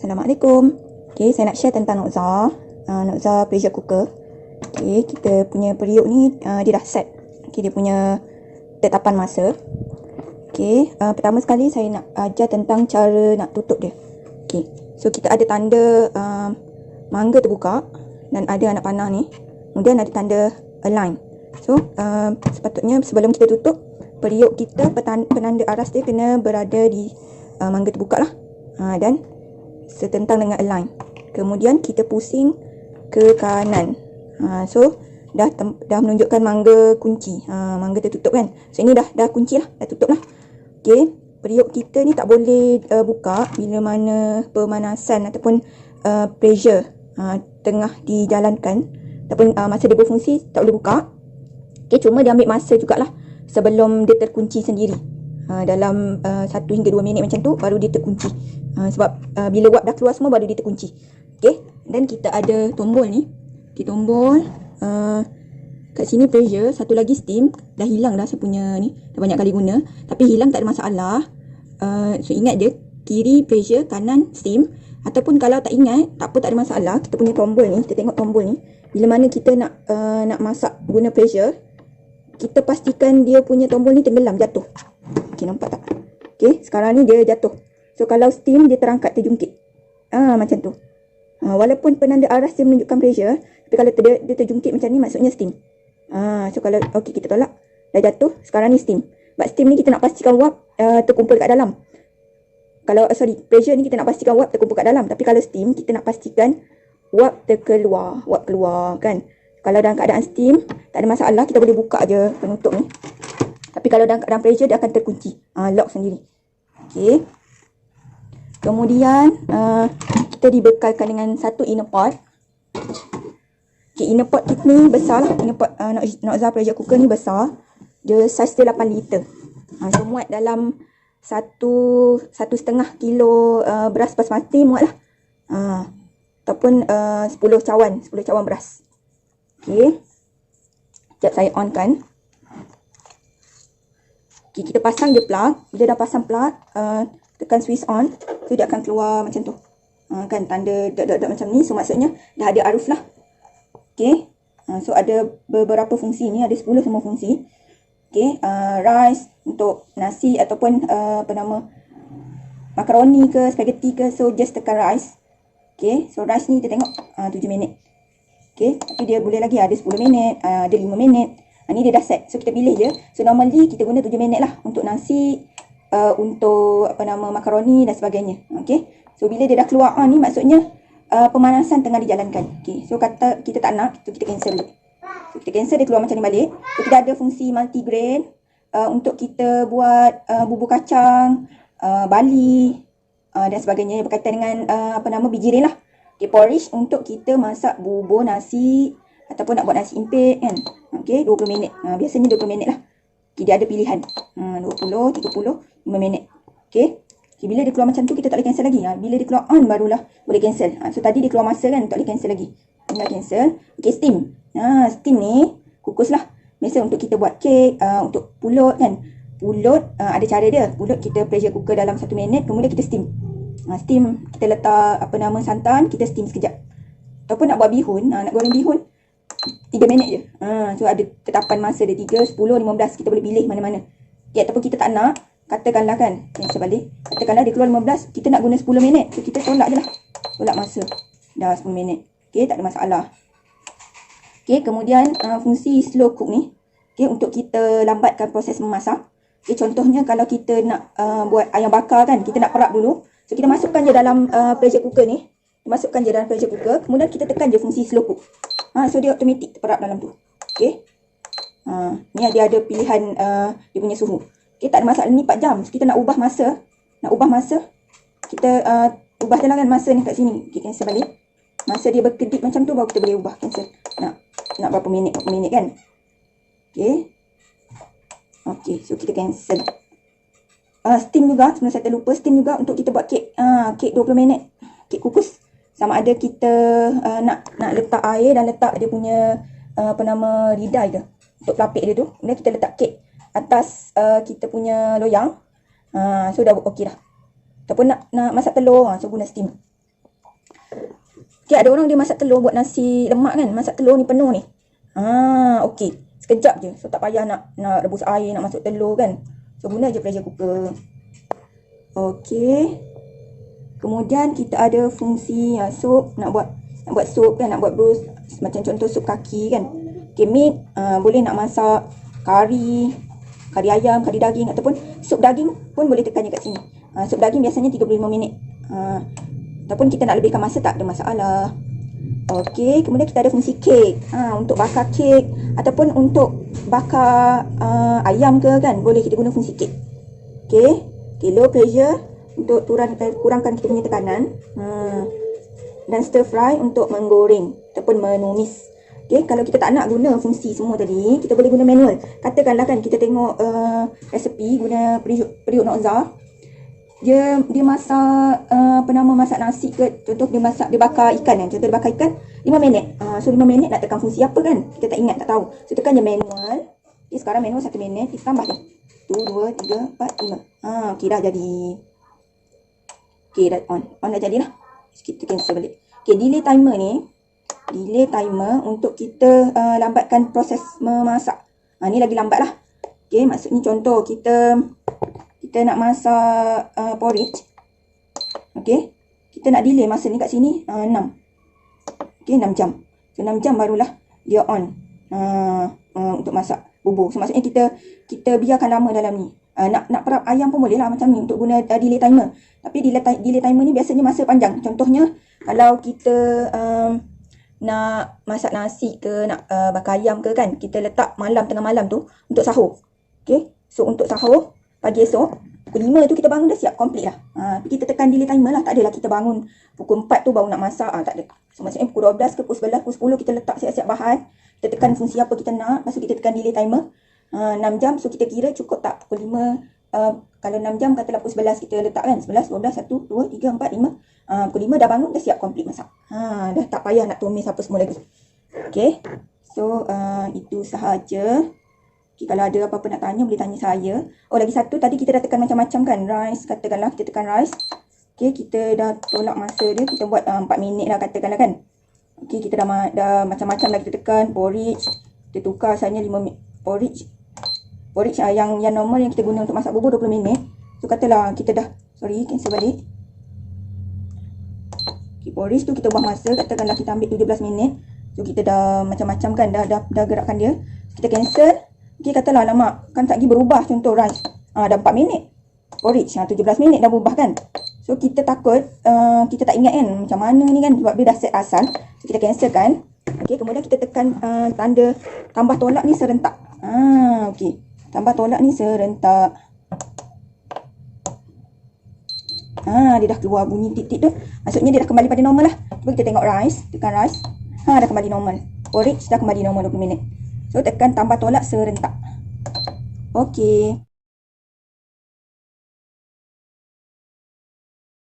Assalamualaikum. Okay, saya nak share tentang Nokza. Nokza pressure cooker. Okay, kita punya periuk ni dia dah set. Okay, dia punya tetapan masa. Okay, pertama sekali saya nak ajar tentang cara nak tutup dia. Okay, so kita ada tanda mangga terbuka dan ada anak panah ni. Kemudian ada tanda align. So, sepatutnya sebelum kita tutup, periuk kita, penanda aras dia kena berada di mangga terbuka lah. Dan setentang dengan align. Kemudian kita pusing ke kanan. So dah menunjukkan mangga kunci. Mangga tertutup kan. So ini dah kunci lah, dah tutup lah. Okey, periuk kita ni tak boleh buka bila mana pemanasan ataupun pressure tengah dijalankan ataupun masa dia berfungsi tak boleh buka. Okey, cuma dia ambil masa jugalah sebelum dia terkunci sendiri. Dalam 1 hingga 2 minit macam tu baru dia terkunci. Sebab bila wap dah keluar semua baru dia terkunci. Okey, dan kita ada tombol ni. Okey, tombol kat sini pressure, satu lagi steam. Dah hilang dah saya punya ni, dah banyak kali guna, tapi hilang tak ada masalah. So ingat je, kiri pressure, kanan steam. Ataupun kalau tak ingat, tak apa, tak ada masalah. Kita punya tombol ni, kita tengok tombol ni. Bila mana kita nak masak guna pressure, kita pastikan dia punya tombol ni tenggelam, jatuh. Okey, nampak tak? Okey, sekarang ni dia jatuh. So kalau steam dia terangkat, terjungkit. Macam tu. Walaupun penanda aras dia menunjukkan pressure, tapi kalau dia terjungkit macam ni maksudnya steam. So kalau okey, kita tolak, dah jatuh. Sekarang ni steam. But steam ni kita nak pastikan wap terkumpul kat dalam. Kalau pressure ni kita nak pastikan wap terkumpul kat dalam, tapi kalau steam kita nak pastikan wap terkeluar, wap keluar kan. Kalau dalam keadaan steam tak ada masalah, kita boleh buka je penutup ni. Tapi kalau dalam keadaan pressure dia akan terkunci, lock sendiri. Okey. Kemudian kita dibekalkan dengan satu inner pot. Okay, inner pot kita ni besar lah. Inner pot Nokza pressure cooker ni besar. Dia saiz dia 8 liter. So muat dalam 1,5 kilo beras basmati muat lah. Ataupun 10 cawan beras. Okay. Sekejap saya on kan. Okay, kita pasang je plug. Bila dah pasang plug, tekan switch on. So dia akan keluar macam tu. Kan tanda dot-dot macam ni. So maksudnya dah ada arus lah. Okay. So ada beberapa fungsi ni. Ada 10 semua fungsi. Okay. Rice untuk nasi ataupun makaroni ke, spaghetti ke. So just tekan rice. Okay. So rice ni kita tengok 7 minit. Okay. Tapi dia boleh lagi ada 10 minit, ada 5 minit. Ni dia dah set. So kita pilih je. So normally kita guna 7 minit lah untuk nasi, untuk makaroni dan sebagainya. Okay. So bila dia dah keluar on ni maksudnya pemanasan tengah dijalankan. Okay. So kata kita tak nak, kita cancel dulu. So kita cancel, dia keluar macam ni balik. So kita ada fungsi multigrain untuk kita buat bubur kacang, bali dan sebagainya yang berkaitan dengan biji rin lah. Okay, porridge untuk kita masak bubur nasi ataupun nak buat nasi impit kan. Okay, 20 minit. Biasanya 20 minit lah. Okay, dia ada pilihan. 20, 30, 5 minit. Okay. Okay, bila dia keluar macam tu kita tak boleh cancel lagi. Bila dia keluar on barulah boleh cancel. So tadi dia keluar masa kan, tak boleh cancel lagi. Tinggal cancel. Okay, steam. Steam ni kukus lah. Biasa untuk kita buat kek, untuk pulut kan. Pulut ada cara dia. Pulut kita pressure cooker dalam 1 minit, kemudian kita steam. Steam kita letak santan, kita steam sekejap. Ataupun nak buat bihun, nak goreng bihun 3 minit je. So ada tetapan masa dia 3, 10, 15. Kita boleh pilih mana-mana. Okay, ataupun kita tak nak, katakanlah kan, cancel balik. Katakanlah dia keluar 15, kita nak guna 10 minit. So kita tolak je lah. Tolak masa. Dah 10 minit. Okay, tak ada masalah. Okay, kemudian fungsi slow cook ni. Okay, untuk kita lambatkan proses memasak. Okay, contohnya kalau kita nak buat ayam bakar kan, kita nak perap dulu. So kita masukkan je dalam pressure cooker ni. Masukkan je dalam pressure cooker. Kemudian kita tekan je fungsi slow cook. So dia automatik terperap dalam tu. Okay. Ni dia ada pilihan dia punya suhu. Okay, tak ada masalah. Ni 4 jam. So kita nak ubah masa. Kita ubah je lah kan masa ni kat sini. Okay, cancel balik. Masa dia berkedip macam tu baru kita boleh ubah. Cancel. Nak berapa minit kan. Okay. Okay, so kita cancel. Steam juga, sebenarnya saya terlupa. Steam juga untuk kita buat kek. Kek 20 minit. Kek kukus. Sama ada kita nak letak air dan letak dia punya lidah je untuk pelapik dia tu. Kemudian kita letak kek atas kita punya loyang. So dah okey dah. Ataupun nak masak telur, so guna steam. Okay, ada orang dia masak telur buat nasi lemak kan. Masak telur ni penuh ni. Okey. Sekejap je. So, tak payah nak rebus air, nak masuk telur kan. So, guna je pressure cooker. Okey. Kemudian kita ada fungsi sup. Nak buat sup kan. Nak buat broth. Macam contoh sup kaki kan. Okay, meat. Boleh nak masak kari ayam, kari daging. Ataupun sup daging pun boleh tekan je kat sini. Sup daging biasanya 35 minit. Ataupun kita nak lebihkan masa, tak ada masalah. Okey, kemudian kita ada fungsi kek. Untuk bakar kek ataupun untuk bakar ayam ke kan, boleh kita guna fungsi kek. Okey, low pressure untuk kurangkan kita punya tekanan. Dan stir fry untuk menggoreng ataupun menumis. Okey, kalau kita tak nak guna fungsi semua tadi, kita boleh guna manual. Katakanlah kan kita tengok resepi guna periuk Nokza. Dia masak masak nasi ke, contoh dia bakar ikan kan. Contoh dia bakar ikan 5 minit. So 5 minit nak tekan fungsi apa kan? Kita tak ingat, tak tahu. So tekan je manual. Okay, sekarang manual 1 minit, kita tambah je. 1 2 3 4 5. Okey dah jadi. Okey dah on. On dah jadilah. Kita cancel balik. Okey, delay timer ni. Delay timer untuk kita lambatkan proses memasak. Ni lagi lambat lah. Okey, maksudnya contoh kita nak masak porridge. Okey. Kita nak delay masa ni kat sini 6. Okey, 6 jam. So 6 jam barulah dia on untuk masak bubur. So maksudnya kita biarkan lama dalam ni. Nak perap ayam pun boleh lah macam ni untuk guna delay timer. Tapi delay timer ni biasanya masa panjang. Contohnya kalau kita nak masak nasi ke, nak bakar ayam ke kan, kita letak tengah malam tu untuk sahur. Okey. So untuk sahur pagi esok pukul 5 tu kita bangun dah siap complete lah. Tapi kita tekan delay timer lah. Tak adalah kita bangun pukul 4 tu baru nak masak. Tak ada. So maksudnya pukul 12 ke pukul 11, pukul 10 kita letak siap-siap bahan. Kita tekan fungsi apa kita nak. Lepas tu kita tekan delay timer 6 jam. So kita kira cukup tak pukul 5. Kalau 6 jam katalah pukul 11 kita letak kan. 11, 12, 1, 2, 3, 4, 5. Pukul 5 dah bangun dah siap complete masak. Dah tak payah nak tumis apa semua lagi. Okay. So itu sahaja. Kalau ada apa-apa nak tanya, boleh tanya saya. Oh, lagi satu, tadi kita dah tekan macam-macam kan. Rice, katakanlah kita tekan rice. Okay, kita dah tolak masa dia. Kita buat 4 minit lah katakanlah kan. Okay, kita dah macam-macam lah kita tekan. Porridge, kita tukar asalnya 5 minit. Porridge yang normal yang kita guna untuk masak bubur 20 minit. So, katalah kita dah, cancel balik. Okay, porridge tu kita buang masa. Katakanlah kita ambil 17 minit. So, kita dah macam-macam kan. Dah gerakkan dia. Kita cancel. Okay, katalah lama kan tak lagi berubah contoh rice. Dah 4 minit. Porridge 17 minit dah berubah kan. So kita takut kita tak ingat kan macam mana ni kan sebab dia dah set asal. So kita cancel kan. Okay, kemudian kita tekan tanda tambah tolak ni serentak. Okay. Tambah tolak ni serentak. Dia dah keluar bunyi titik tu. Maksudnya dia dah kembali pada normal lah. Cuba kita tengok rice, tekan rice. Dah kembali normal. Porridge dah kembali normal 20 minit. So tekan tambah tolak serentak. Okey.